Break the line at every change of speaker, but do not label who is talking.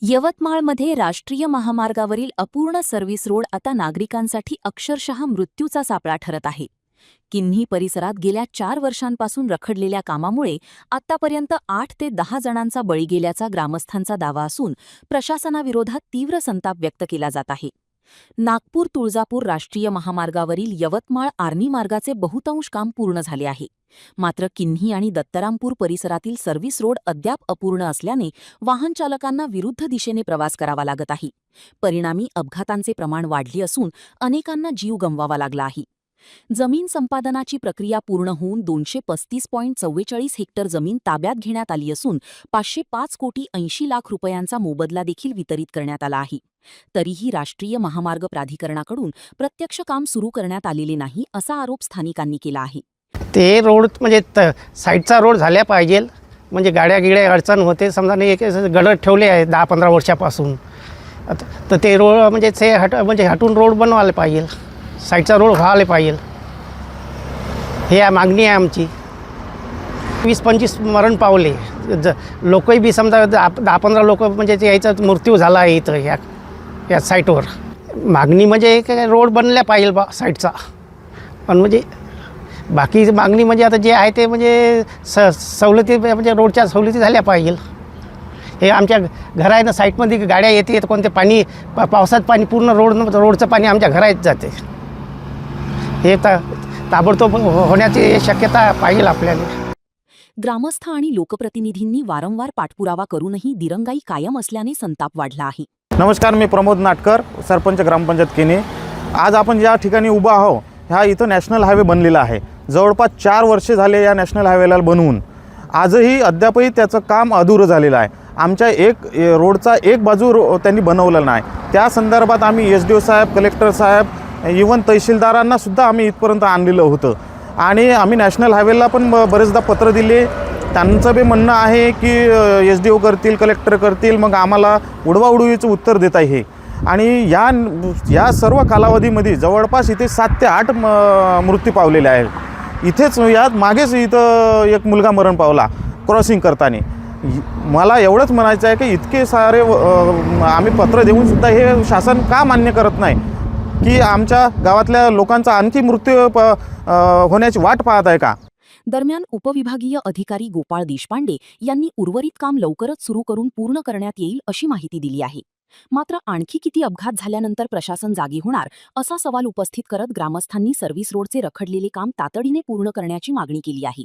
यवतमाळमध्ये राष्ट्रीय महामार्गावरील अपूर्ण सर्व्हिस रोड आता नागरिकांसाठी अक्षरशः मृत्यूचा सापळा ठरत आहे. किन्ही परिसरात गेल्या 4 वर्षांपासून रखडलेल्या कामामुळे आतापर्यंत 8 ते 10 जणांचा बळी गेल्याचा ग्रामस्थांचा दावा असून प्रशासनाविरोधात तीव्र संताप व्यक्त केला जात आहे. नागपूर तुळजापूर राष्ट्रीय महामार्गावरील यवतमाळ आर्णी मार्गाचे बहुतांश काम पूर्ण झाले आहे. मात्र किन्ही आणि दत्तरामपूर परिसरातील सर्व्हिस रोड अद्याप अपूर्ण असल्याने वाहनचालकांना विरुद्ध दिशेने प्रवास करावा लागत आहे. परिणामी अपघातांचे प्रमाण वाढले असून अनेकांना जीव गमवावा लागला आहे. जमीन संपादनाची प्रक्रिया पूर्ण होऊन 235.44 हेक्टर जमीन ताब्यात घेण्यात आली असून 505 कोटी 80 लाख रुपयांचा मोबदला देखील वितरित करण्यात आला आहे. तरीही राष्ट्रीय महामार्ग प्राधिकरणाकडून प्रत्यक्ष काम सुरू करण्यात आलेले नाही असा आरोप स्थानिकांनी केला आहे.
ते रोड म्हणजे साईडचा रोड झाल्या पाहिजे, म्हणजे गाड्या गिड्या अडचण होते. समजा नाही एक गडद ठेवले आहे 10-15 वर्षापासून, तर ते रोड म्हणजे ते हटून रोड बनवायला पाहिजे, साईडचा रोड व्हायला पाहिजे. हे मागणी आहे आमची. 20-25 मरण पावले लोकही बी, समजा 10-15 लोक म्हणजे याचा मृत्यू झाला आहे इथं या साईटवर. मागणी म्हणजे रोड बनल्या पाहिजे बा साईडचा. पण म्हणजे बाकी मागणी म्हणजे आता जे आहे ते म्हणजे सवलती, म्हणजे रोडच्या सवलती झाल्या पाहिजे. हे आमच्या घर आहे ना साईटमध्ये गाड्या येते, कोणते पाणी पावसात पाणी पूर्ण रोडचं पाणी आमच्या घरात जाते. हे ताबडतोब होण्याची शक्यता पाहिजे आपल्याला.
ग्रामस्थ आणि लोकप्रतिनिधींनी वारंवार पाठपुरावा करूनही दिरंगाई कायम असल्याने संताप वाढला आहे.
नमस्कार, मी प्रमोद नाटकर, सरपंच ग्रामपंचायत किन्ही. आज आपण ज्या ठिकाणी उभा आहोत ह्या इथं नॅशनल हायवे बनलेला आहे. जवळपास 4 वर्षे झाले या नॅशनल हायवेला बनवून. आजही अद्यापही त्याचं काम अधुरं झालेलं आहे. आमच्या रोडचा एक बाजू त्यांनी बनवलेला नाही. त्या संदर्भात आम्ही SDO साहेब, कलेक्टर साहेब, इव्हन तहसीलदारांनासुद्धा आम्ही इथपर्यंत आणलेलं होतं. आणि आम्ही नॅशनल हायवेला पण बरेचदा पत्र दिले. त्यांचं बी म्हणणं आहे की SDO करतील, कलेक्टर करतील, मग आम्हाला उडवाउडवीचं उत्तर देत आहे. आणि या सर्व कालावधीमध्ये जवळपास इथे 7 ते 8 मृत्यू पावलेले आहेत. इथेच यात मागेच इथं एक मुलगा मरण पावला क्रॉसिंग करताना. मला एवढंच म्हणायचं आहे की इतके सारे आम्ही पत्र देऊनसुद्धा हे शासन का मान्य करत नाही की आमच्या गावातल्या लोकांचा आणखी मृत्यू होण्याची वाट पाहत आहे का?
दरम्यान उपविभागीय अधिकारी गोपाळ देशपांडे यांनी उर्वरित काम लवकरच सुरू करून पूर्ण करण्यात येईल अशी माहिती दिली आहे. मात्र आणखी किती अपघात झाल्यानंतर प्रशासन जागी होणार असा सवाल उपस्थित करत ग्रामस्थांनी सर्व्हिस रोडचे रखडलेले काम तातडीने पूर्ण करण्याची मागणी केली आहे.